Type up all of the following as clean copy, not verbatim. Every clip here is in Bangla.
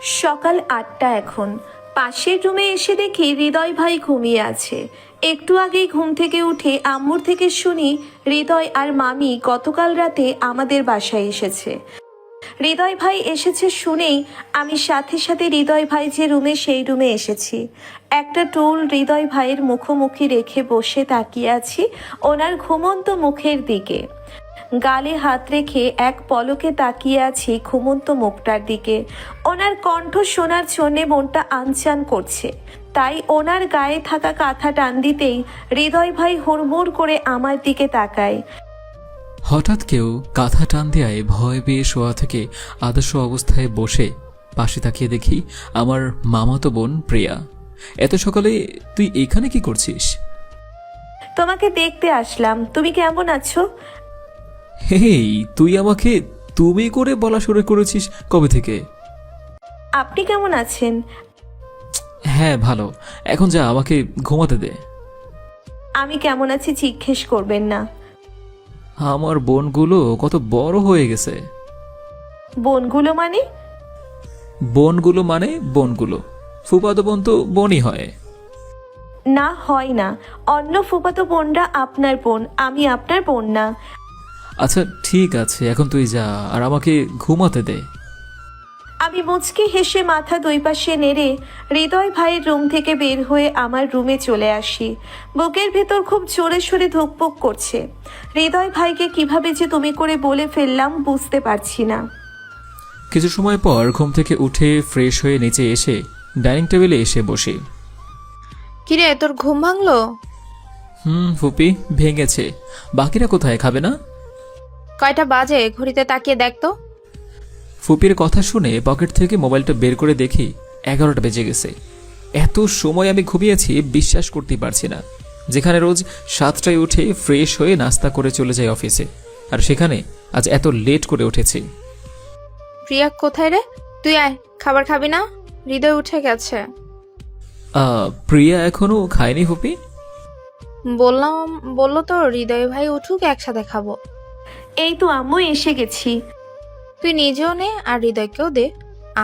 সকাল ৮টা এখন। পাশের রুমে এসে দেখি হৃদয় ভাই ঘুমিয়ে আছে। একটু আগেই ঘুম থেকে উঠে আম্মুর থেকে শুনি হৃদয় আর মামি গতকাল রাতে আমাদের বাসায় এসেছে। হৃদয় ভাই এসেছে শুনেই আমি সাথে সাথে হৃদয় ভাই যে রুমে সেই রুমে এসেছি। একটা টুল হৃদয় ভাইয়ের মুখোমুখি রেখে বসে তাকিয়ে আছি ওনার ঘুমন্ত মুখের দিকে। গালে হাত রেখে এক পলকে তাকিয়ে আছি ঘুমন্ত মুখটার দিকে। ওনার কণ্ঠ শোনার জন্যে মনটা আনচান করছে, তাই ওনার গায়ে থাকা কাঁথা টান দিতেই হৃদয় ভাই হুড়মুড় করে আমার দিকে তাকায়। হঠাৎ কেউ কাঁথা টান দেয়ায় ভয় পেয়ে শোয়া থেকে আদর্শ অবস্থায় বসে পাশে তাকিয়ে দেখি আমার মামাতো বোন প্রিয়া। এত সকালে তুই এখানে কি করছিস? তোমাকে দেখতে আসলাম, তুমি কেমন আছো? হেই, তুই আমাকে তুমি করে বলা শুরু করেছিস কবে থেকে? আপনি কেমন আছেন? হ্যাঁ ভালো, এখন যা আমাকে ঘুমাতে দে। আমি কেমন আছি জিজ্ঞেস করবেন না। আমার বোনগুলো কত বড় হয়ে গেছে। বোনগুলো মানে? বোনগুলো মানে বোনগুলো, ফুফাতো বোন তো বোনই হয়। না, হয় না। অন্য ফুফাতো বোনরা আপনার বোন, আমি আপনার বোন না। আচ্ছা ঠিক আছে, এখন তুই যা আর আমাকে ঘুমাতে দে। আমি মুচকি হেসে মাথা দুই পাশে নেড়ে হৃদয় ভাইয়ের রুম থেকে বের হয়ে আমার রুমে চলে আসি। বুকের ভেতর খুব জোরে সোরে ধুকপুক করছে। হৃদয় ভাইকে কিভাবে যে তুমি করে বলে ফেললাম বুঝতে পারছি না। কিছু সময় পর ঘুম থেকে উঠে ফ্রেশ হয়ে নিচে এসে ডাইনিং টেবিলে এসে বসি। কিরে, তোর ঘুম ভাঙলো? ফুপি, ভেঙেছে। বাকিরা কোথায়, খাবে না? কয়টা বাজে ঘড়িতে তাকিয়ে দেখ তো। ফুপির কথা শুনে পকেট থেকে মোবাইলটা বের করে দেখি 11টা বেজে গেছে। এত সময় আমি ঘুমিয়েছি বিশ্বাস করতেই পারছি না। যেখানে রোজ 7টায় উঠে ফ্রেশ হয়ে নাস্তা করে চলে যাই অফিসে, আর সেখানে আজ এত লেট করে উঠেছি। প্রিয়া কোথায় রে? তুই আয়, খাবার খাবি না? হৃদয় উঠে গেছে। প্রিয়া এখনো খায়নি ফুপি? বললো তো হৃদয় ভাই উঠুক একসাথে খাবো। এই তো আম্মু এসে গেছি। তুই নিজেও নে আর হৃদয়কেও দে,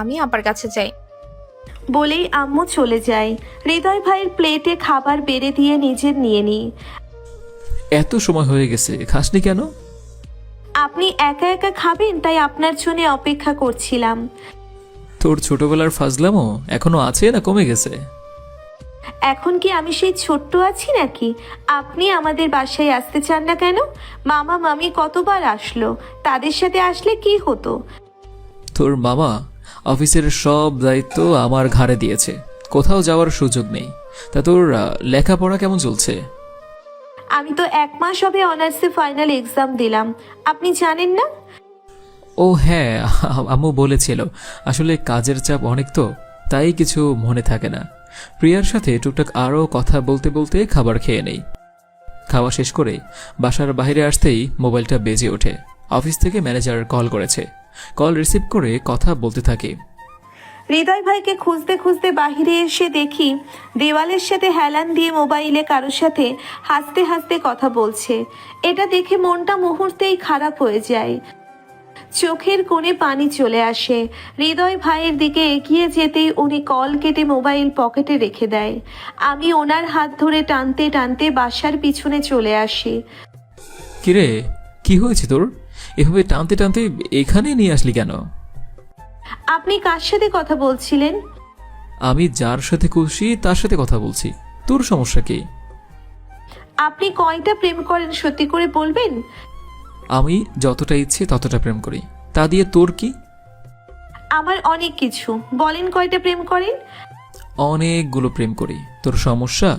আমি আপার কাছে যাই। বলেই আম্মু চলে যায়। হৃদয় ভাইয়ের প্লেটে খাবার বেড়ে দিয়ে নিজের নিয়ে নিই। এত সময় হয়ে গেছে, খাসনি কেন? আপনি একা একা খাবেন তাই আপনার জন্য অপেক্ষা করছিলাম। তোর ছোটবেলার ফাজলামো এখনো আছে না কমে গেছে? এখন কি আমি সেই ছোট্ট আছি নাকি? আপনি আমাদের বাসায় আসতে চান না কেন? মামা মামি কতবার আসলো, তাদের সাথে আসলে কি হতো? তোর মামা অফিসের সব দায়িত্ব আমার ঘাড়ে দিয়েছে, কোথাও যাওয়ার সুযোগ নেই। তা তোর লেখাপড়া কেমন চলছে? আমি তো 1 মাস হবে অনার্সে ফাইনাল এক্সাম দিলাম, আপনি জানেন না? ও হ্যাঁ, আম্মু বলেছিল। আসলে কাজের চাপ অনেক তো, তাই কিছু মনে থাকে না। প্রিয়ার সাথে টুকটাক আরও কথা বলতে বলতে খাবার খেয়ে নেই। খাওয়া শেষ করে বাসার বাইরে আসতেই মোবাইলটা বেজে ওঠে। অফিস থেকে ম্যানেজার কল করেছে। কল রিসিভ করে কথা বলতে থাকি। হৃদয় ভাইকে খুঁজতে খুঁজতে বাহিরে এসে দেখি দেওয়ালের সাথে হেলান দিয়ে মোবাইলে কারোর সাথে হাসতে হাসতে কথা বলছে। এটা দেখে মনটা মুহূর্তেই খারাপ হয়ে যায়, চোখের কোণে পানি চলে আসে। হৃদয় ভাইয়ের দিকে এগিয়ে যেতেই উনি কল কেটে মোবাইল পকেটে রেখে দেয়। আমি ওনার হাত ধরে টানতে টানতে বাসার পিছনে চলে আসি। কিরে, কি হয়েছে তোর? এভাবে টানতে টানতে এখানে নিয়ে আসলি কেন? আপনি কার সাথে কথা বলছিলেন? আমি যার সাথে খুশি তার সাথে কথা বলছি, তোর সমস্যা কি? আপনি কয়টা প্রেম করেন সত্যি করে বলবেন? আমি যতটা ইচ্ছে ততটা প্রেম করি, তা দিয়ে তোর কি? আমার অনেক কিছু, বলেন কয়টা প্রেম করেন? অনেকগুলো প্রেম করি, তোর সমস্যা?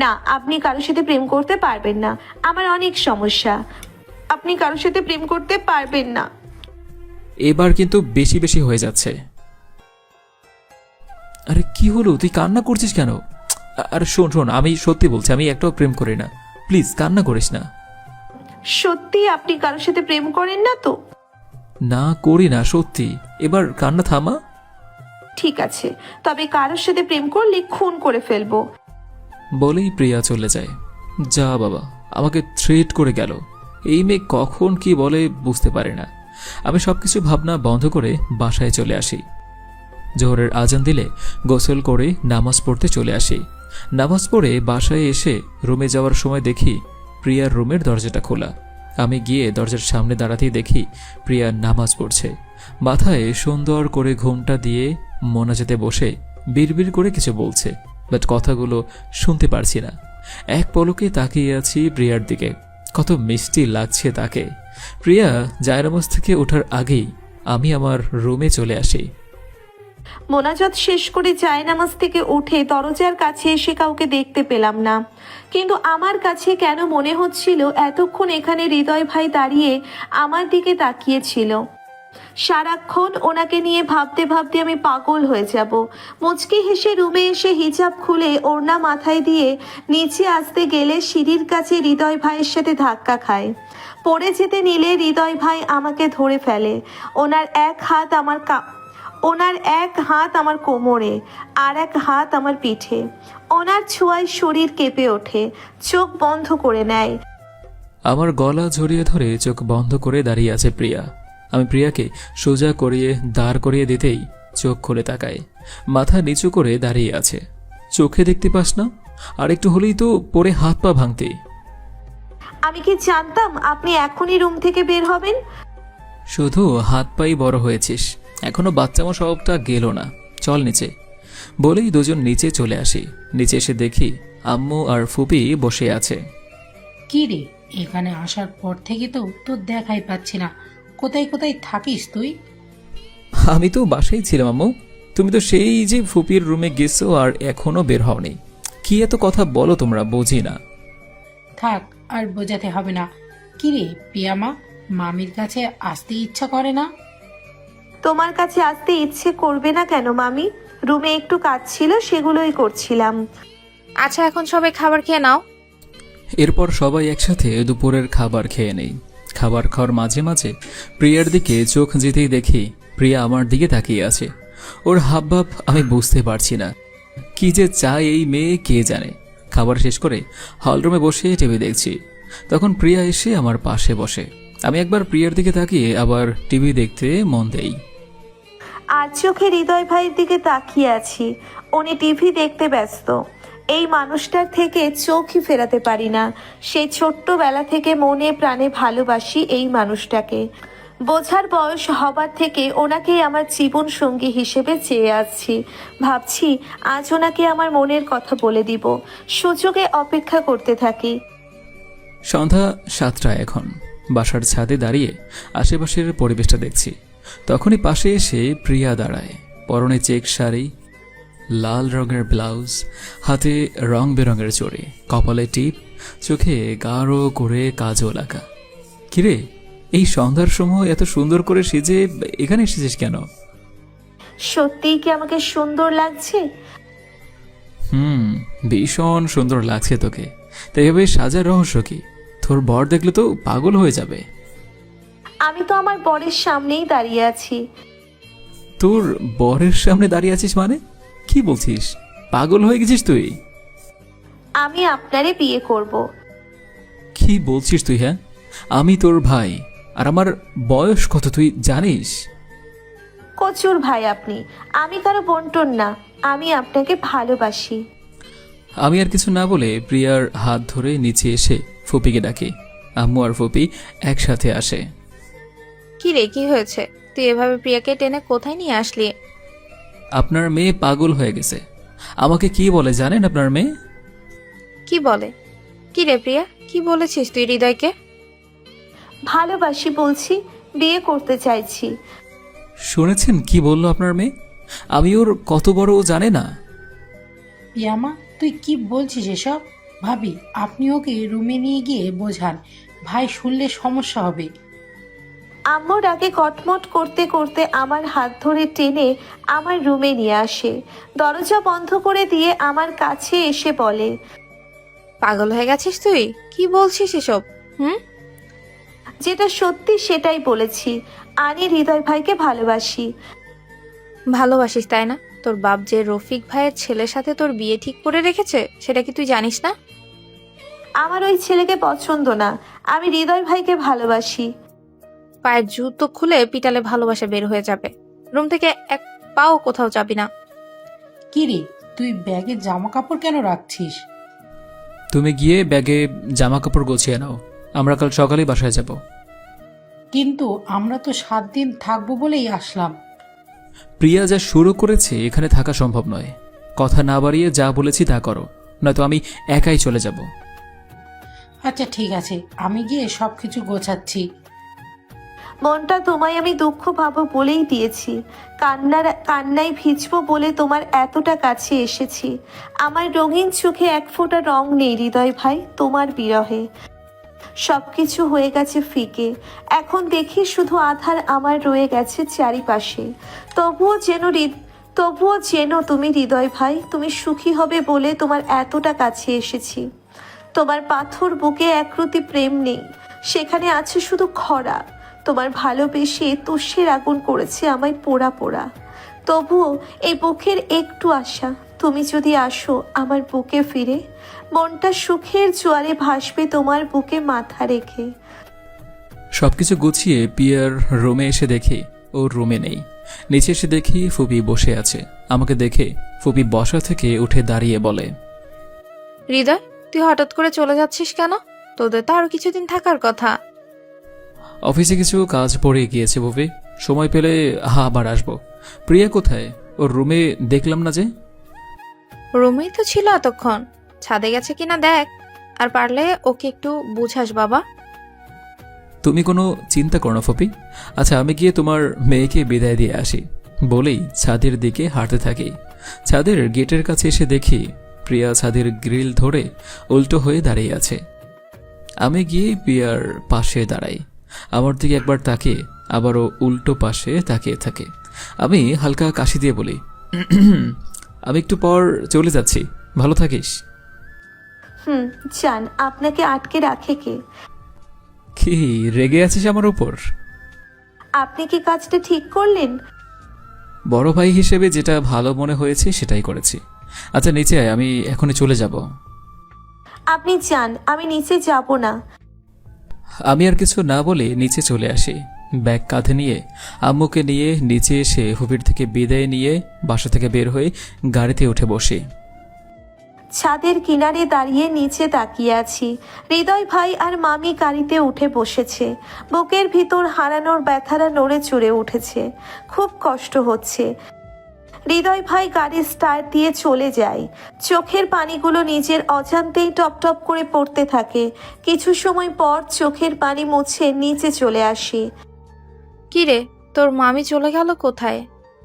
না, আপনি কারোর সাথে প্রেম করতে পারবেন না, আমার অনেক সমস্যা। আপনি কারোর সাথে প্রেম করতে পারবেন না। এবার কিন্তু বেশি বেশি হয়ে যাচ্ছে। আরে কি হলো, তুই কান্না করছিস কেন? আরে শোন শোন, আমি সত্যি বলছি, আমি একটাও প্রেম করি না। প্লিজ কান্না করিস না। সত্যি আপনি কারোর সাথে প্রেম করেন না তো? না করি না, সত্যি। এবার কান্না থামা। ঠিক আছে, তবে কারোর সাথে প্রেম করলে খুন করে ফেলবো। বলেই প্রিয়া চলে যায়। যা বাবা, আমাকে থ্রেট করে গেল। এই মেয়ে কখন কি বলে বুঝতে পারে না। আমি সবকিছু ভাবনা বন্ধ করে বাসায় চলে আসি। জোহরের আজান দিলে গোসল করে নামাজ পড়তে চলে আসি। নামাজ পড়ে বাসায় এসে রুমে যাওয়ার সময় দেখি প্রিয়ার রুমের দরজাটা খোলা। আমি গিয়ে দরজার সামনে দাঁড়াতেই দেখি প্রিয়া নামাজ পড়ছে। মাথায় সুন্দর করে ঘুমটা দিয়ে মোনাজাতে বসে বিড়বিড় করে কিছু বলছে, বাট কথাগুলো শুনতে পারছি না। এক পলকে তাকিয়ে আছি প্রিয়ার দিকে, কত মিষ্টি লাগছে তাকে। প্রিয়া জায়নামাজ থেকে ওঠার আগেই আমি আমার রুমে চলে আসি। মোনাজাত শেষ করে জায়নামাজ থেকে উঠে দরজার কাছে এসে কাউকে দেখতে পেলাম না, কিন্তু আমার কাছে কেন মনে হচ্ছিল এতক্ষণ এখানে হৃদয় ভাই দাঁড়িয়ে আমার দিকে তাকিয়েছিল। সারাক্ষণ ওনাকে নিয়ে ভাবতে ভাবতে আমি পাগল হয়ে যাব। মুচকি হেসে রুমে এসে হিজাব খুলে ওড়না মাথায় দিয়ে নিচে আসতে গেলে সিঁড়ির কাছে হৃদয় ভাইয়ের সাথে ধাক্কা খায়। পড়ে যেতে নিলে হৃদয় ভাই আমাকে ধরে ফেলে। ওনার এক হাত আমার কোমরে আর এক হাত আমার পিঠে। ওনার ছোঁয়ায় শরীর কেঁপে ওঠে, চোখ বন্ধ করে নেয়। আমার গলা জড়িয়ে ধরে চোখ বন্ধ করে দাঁড়িয়ে আছে প্রিয়া। আমি প্রিয়াকে সোজা করিয়ে দাঁড় করিয়ে দিতেই চোখ খুলে তাকায়। মাথা নিচু করে দাঁড়িয়ে আছে। চোখে দেখতে পাস না? আর একটু হলেই তো পরে হাত পা ভাঙতে। আমি কি জানতাম আপনি এখনই রুম থেকে বের হবেন? শুধু হাত পাই বড় হয়েছিস, এখনো বাচ্চামো স্বভাবটা গেল না। চল নিচে, বলেই দুজন নিচে চলে আসি। নিচে এসে দেখি আম্মু আর ফুপি বসে আছে। কি রে, এখানে আসার পর থেকে তো তোর দেখাই পাচ্ছি না। কোথায় কোথায় থাকিস তুই? আমি তো বাসায় ছিলাম আম্মু। তুমি তো সেই যে ফুপির রুমে গেছো আর এখনো বের হওনি। কি এত কথা বলো তোমরা, বুঝি না। থাক, আর বোঝাতে হবে না। কি রে পিয়ামা, মামির কাছে আসতে ইচ্ছা করে না? তোমার কাছে আসতে ইচ্ছে করবে না কেন মামি? রুমে একটু কাজ ছিল, সেগুলোই করছিলাম। আচ্ছা, এখন সবাই খাবার খেয়ে নাও। এরপর সবাই একসাথে দুপুরের খাবার খেয়ে নেই। খাবার খাওয়ার মাঝে মাঝে প্রিয়ার দিকে চোখ যেতেই দেখি প্রিয়া আমার দিকে তাকিয়ে আছে। ওর হাবভাব আমি বুঝতে পারছি না। কি যে চায় এই মেয়ে কে জানে। খাবার শেষ করে হলরুমে বসে টিভি দেখছি। তখন প্রিয়া এসে আমার পাশে বসে। আমি একবার প্রিয়ার দিকে তাকিয়ে আবার টিভি দেখতে মন দেই। আর চোখে হৃদয় ভাইয়ের দিকে তাকিয়ে আছি। উনি টিভি দেখতে ব্যস্ত। এই মানুষটার থেকে চোখই ফেরাতে পারি না। সেই ছোট্টবেলা থেকে মনে প্রাণে ভালোবাসি এই মানুষটাকে। বোঝার বয়স হবার থেকে ওনাকেই আমার জীবন সঙ্গী হিসেবে চেয়ে আসছি। ভাবছি আজ ওনাকে আমার মনের কথা বলে দিব। সুযোগে অপেক্ষা করতে থাকি। সন্ধ্যা 7টা এখন। বাসার ছাদে দাঁড়িয়ে আশেপাশের পরিবেশটা দেখছি। তখনই পাশে এসে প্রিয়া দাঁড়ায়। পরনে চেক শাড়ি, লাল রঙের ব্লাউজ, হাতে রং বেরঙের চড়ি, কপালে টিপ, চোখে গাঢ় করে কাজল আঁকা। কিরে, এই সন্ধ্যার সময় এত সুন্দর করে সেজে এখানে এসেছিস কেন? সত্যিই কি আমাকে সুন্দর লাগছে? ভীষণ সুন্দর লাগছে তোকে। তাই এভাবে সাজার রহস্য কি? তোর বর দেখলে তো পাগল হয়ে যাবে। আমি তো আমার বরের সামনেই দাঁড়িয়ে আছি। তোর বরের সামনে দাঁড়িয়ে আছিস মানে? কি বলছিস? পাগল হয়ে গেছিস তুই? আমি আপনারে বিয়ে করব। কি বলছিস তুই? হ্যাঁ, আমি তোর ভাই, আর আমার বয়স কত তুই জানিস? কচুর ভাই আপনি, আমি কারো বন্টন না। আমি আপনাকে ভালোবাসি। আমি আর কিছু না বলে প্রিয়ার হাত ধরে নিচে এসে ফুপিকে ডাকি। আম্মু আর ফুপি একসাথে আসে। কি রে, কি হয়েছে? তুই এভাবে প্রিয়াকে টেনে কোথায় নিয়ে আসলি? আপনার মেয়ে পাগল হয়ে গেছে। আমাকে কি বলে জানেন আপনার মেয়ে? কি বলে? কি রে প্রিয়া, কি বলেছিস তুই হৃদয়কে? ভালোবাসি বলছি, বিয়ে করতে চাইছি। শুনেছেন কি বললো আপনার মেয়ে? আমি ওর কত বড় ও জানে না। পিয়ামা, তুই কি বলছিস এসব? ভাবি, আপনি ওকে রুমে নিয়ে গিয়ে বোঝান। ভাই শুনলে সমস্যা হবে। আম্মুর আগে কটমট করতে করতে আমার হাত ধরে টেনে আমার রুমে নিয়ে আসে। দরজা বন্ধ করে দিয়ে আমার কাছে এসে বলে, পাগল হয়ে গেছিস তুই? কি বলছিস এসব? যেটা সত্যি সেটাই বলেছি। আমি হৃদয় ভাইকে ভালোবাসি। ভালোবাসিস তাই না? তোর বাপ যে রফিক ভাইয়ের ছেলের সাথে তোর বিয়ে ঠিক করে রেখেছে, সেটা কি তুই জানিস না? আমার ওই ছেলেকে পছন্দ না। আমি হৃদয় ভাইকে ভালোবাসি। পায়ের জুতো খুলে পিটালে ভালোবাসা বের হয়ে যাবে। রুম থেকে পাও কোথাও যাবি না। কি রে, তুই ব্যাগে জামা কাপড় কেন রাখছিস? তুমি গিয়ে ব্যাগে জামা কাপড় গুছিয়ে নাও, আমরা কাল সকালেই বাসায় যাব। কিন্তু আমরা তো 7 দিন থাকবো বলেই আসলাম। প্রিয়া যা শুরু করেছে এখানে থাকা সম্ভব নয়। কথা না বাড়িয়ে যা বলেছি তা করো, নয়তো আমি একাই চলে যাব। আচ্ছা ঠিক আছে, আমি গিয়ে সবকিছু গোছাচ্ছি। মনটা তোমায় আমি দুঃখ পাবো বলেই দিয়েছি, কান্নায় ভিজবো বলে তোমার এতটা কাছে এসেছি। আমার রঙিন চোখে এক ফোঁটা রং নেই হৃদয় ভাই তোমার বিরহে। সবকিছু হয়ে গেছে ফিকে, এখন দেখি শুধু আধার আমার রয়ে গেছে চারিপাশে। তবুও যেন তুমি হৃদয় ভাই, তুমি সুখী হবে বলে তোমার এতটা কাছে এসেছি। তোমার পাথর বুকে একরুতি প্রেম নেই, সেখানে আছে শুধু খরা। তোমার ভালোবেসে তুষের আগুন করেছে আমায় পোড়া পোড়া। তবুও এই বুকের একটু আশা, তুমি যদি আসো আমার বুকে ফিরে, মনটা সুখের জোয়ারে ভাসবে তোমার বুকে মাথা রেখে। সবকিছু গুছিয়ে পিয়ার রুমে এসে দেখি ও রুমে নেই। নিচে এসে দেখি ফুপি বসে আছে। আমাকে দেখে ফুপি বসা থেকে উঠে দাঁড়িয়ে বলে, হৃদয়, তুই হঠাৎ করে চলে যাচ্ছিস কেন? তোদের তো আরো কিছুদিন থাকার কথা। অফিসে কিছু কাজ পড়ে গিয়েছে ফুপি, সময় পেলে আবার আসবো। প্রিয়া কোথায়? ওর রুমে দেখলাম না যে। রুমেই তো ছিল এতক্ষণ, ছাদে গেছে কিনা দেখ, আর পারলে ওকে একটু বুঝাস বাবা। তুমি কোনো চিন্তা করো না ফুপি। আচ্ছা আমি গিয়ে তোমার মেয়েকে বিদায় দিয়ে আসি বলেই ছাদের দিকে হাঁটতে থাকি। ছাদের গেটের কাছে এসে দেখি প্রিয়া ছাদের গ্রিল ধরে উল্টো হয়ে দাঁড়িয়ে আছে। আমি গিয়ে প্রিয়ার পাশে দাঁড়াই। আমার দিকে একবার তাকিয়ে আবারও উল্টো পাশে তাকিয়ে থাকে। আমি হালকা কাশি দিয়ে বলি, আমি একটু পর চলে যাচ্ছি, ভালো থাকিস। জান, আপনাকে আটকে রাখে কে? কি রেগে আছিস আমার উপর? আপনি কি কাজটা ঠিক করলেন? বড় ভাই হিসেবে যেটা ভালো মনে হয়েছে সেটাই করেছি। আচ্ছা নিচে আয়, আমি এখনই চলে যাব। আপনি যান, আমি নিচে যাব না। আমি আর কিছু না বলে নিচে চলে আসি। ব্যাগ কাঁধে নিয়ে আম্মুকে নিয়ে নিচে এসে হুবির থেকে বিদায় নিয়ে বাসা থেকে বের হয়ে গাড়িতে উঠে বসি। ছাদের কিনারে দাঁড়িয়ে নিচে তাকিয়ে আছি। হৃদয় ভাই আর মামি গাড়িতে উঠে বসেছে। বুকের ভিতর হারানোর ব্যথারা নড়ে চড়ে উঠেছে, খুব কষ্ট হচ্ছে। হৃদয় ভাই গাড়ি স্টার্ট দিয়ে চলে যায়। চোখের পানিগুলো নিজের অজান্তেই টপ টপ করে পড়তে থাকে। কিছু সময় পর চোখের পানি মুছে নিচে চলে আসি। কি রে, তোর মামি চলে গেল কোথায়?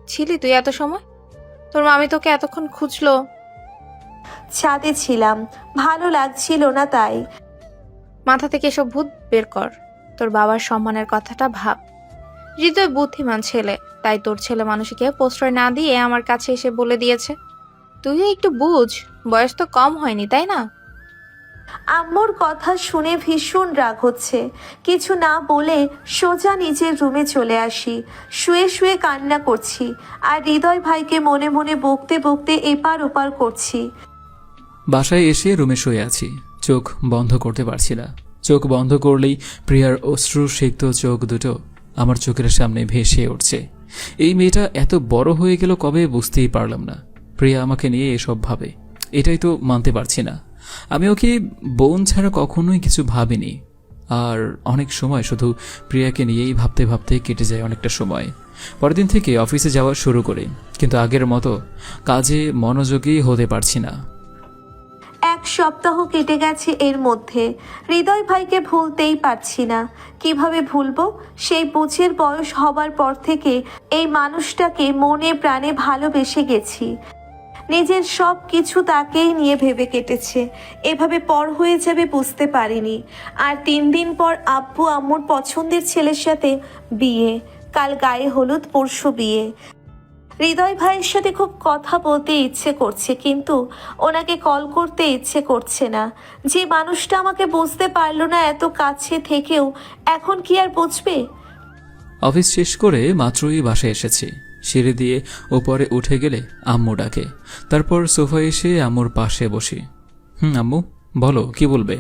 ছিলি তুই এত সময়? তোর মামি তোকে এতক্ষণ খুঁজলো। ছাদে ছিলাম, ভালো লাগছিল না তাই। মাথা থেকে এসব ভূত বের কর, তোর বাবার সম্মানের কথাটা ভাব। হৃদয় বুদ্ধিমান ছেলে, তাই তোর ছেলে মানুষকে প্রশ্রয় না দিয়ে আমার কাছে এসে বলে দিয়েছে। তুইও একটু বুঝ, বয়স তো কম হয়নি তাই না? আম্মুর কথা শুনে ভীষণ রাগ হচ্ছে। কিছু না বলে সোজা নিজের রুমে চলে আসি। শুয়ে শুয়ে কান্না করছি আর হৃদয় ভাইকে মনে মনে বকতে বকতে এপার ওপার করছি। বাসায় এসে রুমে শুয়ে আছি, চোখ বন্ধ করতে পারছি না। চোখ বন্ধ করলেই প্রিয়ার অশ্রু সিক্ত চোখ দুটো আমার চোখের সামনে ভেসে উঠছে। এই মেয়েটা এত বড় হয়ে গেল কবে বুঝতেই পারলাম না। প্রিয়া আমাকে নিয়ে এসব ভাবে, এটাই তো মানতে পারছি না। আমি ওকে বোন ছাড়া কখনোই কিছু ভাবিনি। আর অনেক সময় শুধু প্রিয়াকে নিয়েই ভাবতে ভাবতে কেটে যায় অনেকটা সময়। পরের দিন থেকে অফিসে যাওয়া শুরু করি, কিন্তু আগের মতো কাজে মনোযোগী হতে পারছি না। 1 সপ্তাহ কেটে গেছে এর মধ্যে। হৃদয় ভাইকে ভুলতেই পারছি না। কিভাবে ভুলবো? সেই বুঝের বয়স হবার পর থেকে এই মানুষটাকে মনে প্রাণে ভালোবেসে গেছি। নিজের সব কিছু তাকেই নিয়ে ভেবে কেটেছে। এভাবে পর হয়ে যাবে বুঝতে পারিনি। আর 3 দিন পর আব্বু আম্মুর পছন্দের ছেলের সাথে বিয়ে। কাল গায়ে হলুদ, পরশু বিয়ে। হৃদয় ভাইয়ের সাথে খুব কথা বলতে ইচ্ছে করছে, কিন্তু ওনাকে কল করতে ইচ্ছে করছে না। যে মানুষটা আমাকে বুঝতে পারলো না এত কাছে থেকেও, এখন কি আর বুঝবে? অফিস শেষ করে মাত্রই বাসায় এসেছি। সিঁড়ি দিয়ে ওপরে উঠে গেলে আম্মু ডাকে। তারপর সোফায় এসে আম্মুর পাশে বসি। আম্মু বলো, কি বলবে?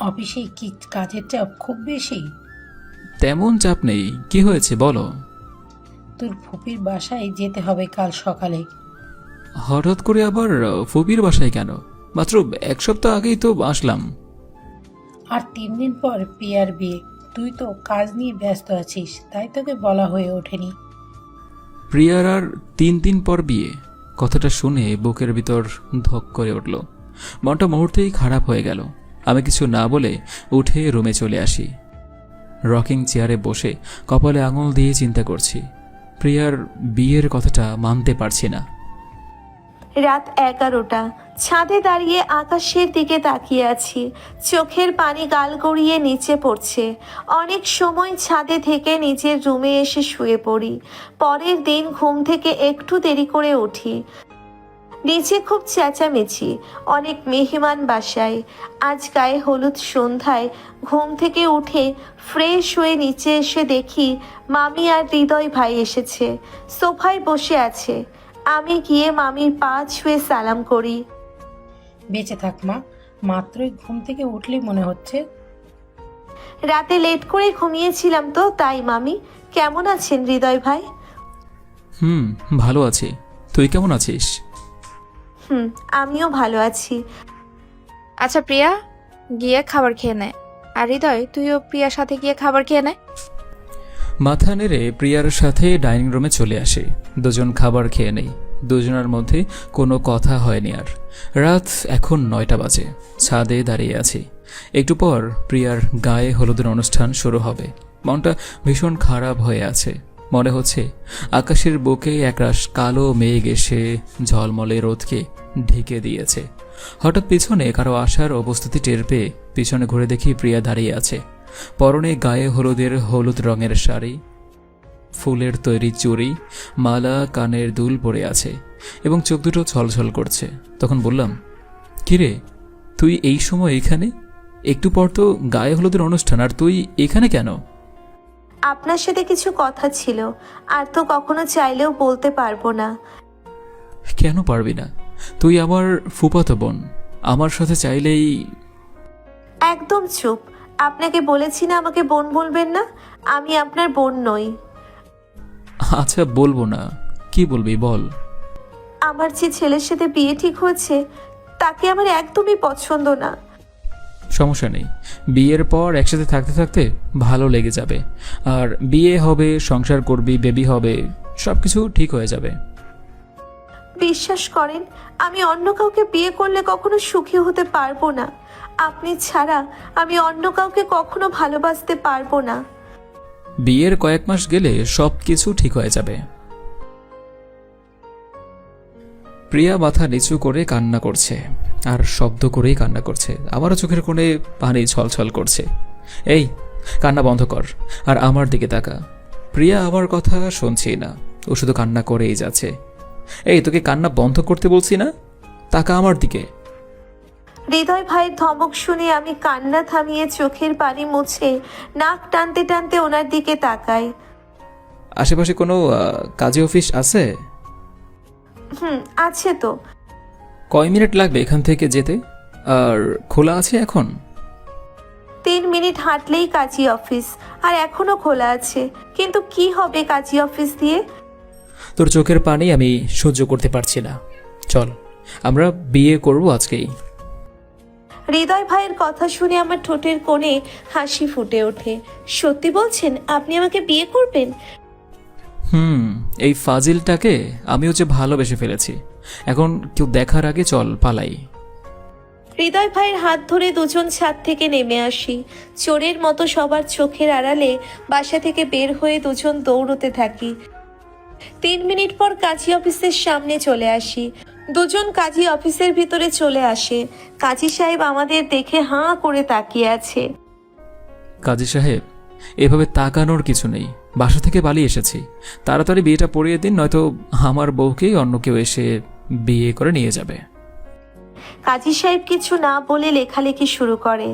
অফিসে কি কাজের চাপ খুব বেশি? তেমন চাপ নেই, কি হয়েছে বলো। তোর ফুপির বাসায় যেতে হবে কাল সকালে। হঠাৎ করে আবার ফুপির বাসায় কেন? মাত্র 1 সপ্তাহ আগেই তো আসলাম। আর 3 দিন পর পিয়ার বিয়ে, তুই তো কাজ নিয়ে ব্যস্ত আছিস, তাই তোকে বলা হয়ে ওঠেনি। প্রিয়ার আর 3 দিন পর বিয়ে, কথাটা শুনে বুকের ভিতর ধক করে উঠল। মনটা মুহূর্তেই খারাপ হয়ে গেল। আমি কিছু না বলে উঠে রুমে চলে আসি। রকিং চেয়ারে বসে কপালে আঙুল দিয়ে চিন্তা করছি। প্রিয়ার বিয়ের কথাটা মানতে পারছি না। রাত 11টা, ছাদে দাঁড়িয়ে আকাশের দিকে তাকিয়ে আছি। চোখের পানি গাল গড়িয়ে নিচে পড়ছে। অনেক সময় ছাদে থেকে নিজের রুমে এসে শুয়ে পড়ি। পরের দিন ঘুম থেকে একটু দেরি করে উঠি। নিচে খুব চেঁচামেচি, অনেক মেহমান বাসায়। আজ গায়ে হলুদ সন্ধ্যায় ঘুম থেকে উঠে ফ্রেশ হয়ে নিচে এসে দেখি মামি আর হৃদয় ভাই এসেছে, সোফায় বসে আছে। আমি গিয়ে মামির পা ছুঁয়ে সালাম করি। বেঁচে থাক মা, মাত্রই ঘুম থেকে উঠলি মনে হচ্ছে। রাতে লেট করে ঘুমিয়েছিলাম তো তাই। মামি কেমন আছেন হৃদয় ভাই? ভালো আছি। তুই কেমন আছিস? আমিও ভালো আছি। আচ্ছা প্রিয়া, গিয়ে খাবার খেয়ে নে। আর হৃদয়, তুইও প্রিয়ার সাথে গিয়ে খাবার খেয়ে নে। মাথা নেড়ে প্রিয়ার সাথে ডাইনিং রুমে চলে আসে। দুজন খাবার খেয়ে নেই। দুজনের মধ্যে কোনো কথা হয়নি আর। রাত এখন 9টা বাজে। ছাদে দাঁড়িয়ে আছি। একটু পর প্রিয়ার গায়ে হলুদের অনুষ্ঠান শুরু হবে। মনটা ভীষণ খারাপ হয়ে আছে। মনে হচ্ছে আকাশের বুকে একরাশ কালো মেঘ এসে ঝলমলে রোদকে ঢেকে দিয়েছে। হঠাৎ পিছনে কারো আসার উপস্থিতি টের পেয়ে পিছনে ঘুরে দেখি প্রিয়া দাঁড়িয়ে আছে। পরনে গায়ে হলুদ রঙের শাড়ি, ফুলের তৈরি চুড়ি, মালা, কানের দুল পরে আছে এবং চোখ দুটো ছলছল করছে। তখন বললাম, কিরে তুই এই সময় এখানে? একটু পর তো গায়ে হলুদের অনুষ্ঠান, আর তুই এখানে কেন? আপনার সাথে কিছু কথা ছিল, আর তো কখনো চাইলেও বলতে পারবো না। কেন পারবি না? তুই আমার ফুফাতো বোন। আমার সাথে চাইলেই। একদম চুপ। আপনাকে বলেছি না আমাকে বোন বলবেন না। আমি আপনার বোন নই। আচ্ছা বলবো না। কি বলবি বল। আমার যে ছেলের সাথে বিয়ে ঠিক হয়েছে তাকে আমার একদমই পছন্দ না। সমস্যা নেই, বিয়ের পর একসাথে থাকতে থাকতে ভালো লেগে যাবে। আর বিয়ে হবে, সংসার করবি, বেবি হবে, সবকিছু ঠিক হয়ে যাবে। বিশ্বাস করেন, আমি অন্য কাউকে বিয়ে করলে কখনো সুখী হতে পারবো না। আপনি ছাড়া আমি অন্য কাউকে কখনো ভালোবাসতে পারবো না। বিয়ের কয়েক মাস গেলে সবকিছু ঠিক হয়ে যাবে। প্রিয়া মাথা নিচু করে কান্না করছে, আর শব্দ করেই কান্না করছে। আমারও চোখের কোণে পানি ছলছল করছে। এই কান্না বন্ধ কর আর আমার দিকে তাকা। প্রিয়া আমার কথা শুনছেই না, ও শুধু কান্না করেই যাচ্ছে। এই তোকে কান্না বন্ধ করতে বলছি না, তাকা আমার দিকে। হৃদয় ভাইয়ের ধমক শুনে আমি কান্না থামিয়ে চোখের পানি মুছে নাক টানতে টানতে ওনার দিকে তাকাই। আশেপাশে কোনো কাজে অফিস আছে? আছে তো। কয় মিনিট লাগবে এখান থেকে যেতে? আর খোলা আছে এখন? 3 মিনিট হাঁটলেই কাজী অফিস, আর এখনো খোলা আছে। কিন্তু কি হবে কাজী অফিস দিয়ে? তোর চোখের পানি আমি সহ্য করতে পারছি না। চল আমরা বিয়ে করব আজকেই। হৃদয় ভাইয়ের কথা শুনে আমার ঠোঁটের কোণে হাসি ফুটে ওঠে। সত্যি বলছেন আপনি আমাকে বিয়ে করবেন? এই ফাজিলটাকে আমিও যে ভালোবেসে ফেলেছি। এখন কেউ দেখার আগে চল পালাই। হৃদয় ভাইয়ের হাত ধরে দুজন ছাদ থেকে নেমে আসি। চোরের মতো সবার চোখের আড়ালে বাসা থেকে বের হয়ে দুজন দৌড়তে থাকি। 3 মিনিট পর কাজী অফিসের সামনে চলে আসি। দুজন কাজী অফিসের ভিতরে চলে আসে। কাজী সাহেব আমাদের দেখে হাঁ করে তাকিয়ে আছে। কাজী সাহেব, এভাবে তাকানোর কিছু নেই। বাসা থেকে পালিয়ে এসেছি, তাড়াতাড়ি বিয়েটা পড়িয়ে দিন, নয়তো আমার বউকেই অন্য কেউ এসে বিয়ে করে নিয়ে যাবে। কাজী সাহেব কিছু না বলে লেখালেখি শুরু করে।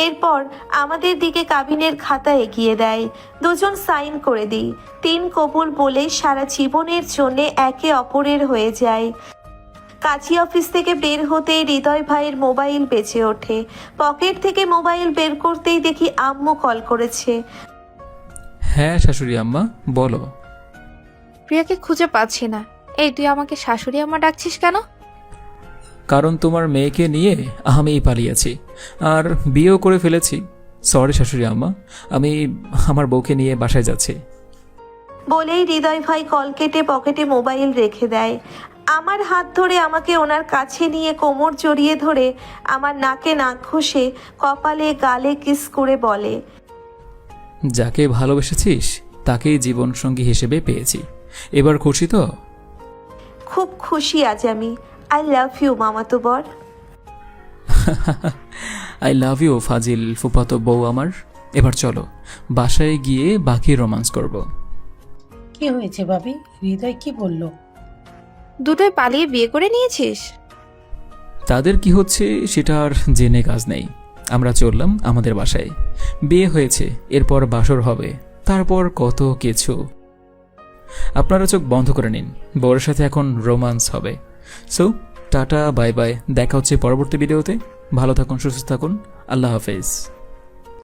এরপর আমাদের দিকে কাবিনের খাতা এগিয়ে দেয়। দুজন সাইন করে দিই। 3 কবুল বলে সারা জীবনের জন্য একে অপরের হয়ে যায়। কাজী অফিস থেকে বের হতে হৃদয় ভাইয়ের মোবাইল বেজে ওঠে। পকেট থেকে মোবাইল বের করতেই দেখি আম্মু কল করেছে। হ্যাঁ শাশুড়ি আম্মা বলো। প্রিয়াকে খুঁজে পাচ্ছি না। এই তুই আমাকে শাশুড়ি আম্মা ডাকছিস কেন? কারণ তোমার মেয়েকে নিয়ে আমিই পালিয়েছি আর বিয়েও করে ফেলেছি। সরি শাশুড়ি আম্মা, আমি আমার বউকে নিয়ে বাসায় যাচ্ছি। বলেই হৃদয় ভাই কল কেটে পকেটে মোবাইল রেখে দেয়। আমার হাত ধরে আমাকে ওনার কাছে নিয়ে কোমর জড়িয়ে ধরে আমার নাকে নাক ঘষে কপালে গালে কিস করে বলে, যাকে ভালোবেসেছিস তাকেই জীবনসঙ্গী হিসেবে পেয়েছি, এবার খুশি তো? খুব খুশি আজ আমি। আই লাভ ইউ মামাতো বর। আই লাভ ইউ ফাজিল ফুফাতো বউ আমার। এবার চলো বাসায় গিয়ে বাকি রোমান্স করব। কি হয়েছে ভাবি? হৃদয় কি বলল? দুটোই পালিয়ে বিয়ে করে নিয়েছিস? তাদের কি হচ্ছে সেটা আর জেনে কাজ নেই। আমরা চললাম আমাদের বাসায়, বিয়ে হয়েছে, এরপর বাসর হবে, তারপর কত কিছু। আপনারা চোখ বন্ধ করে নিন, বউয়ের সাথে এখন রোমান্স হবে। সো টাটা বাই বাই, দেখা হচ্ছে পরবর্তী ভিডিওতে। ভালো থাকুন, সুস্থ থাকুন, আল্লাহ হাফেজ।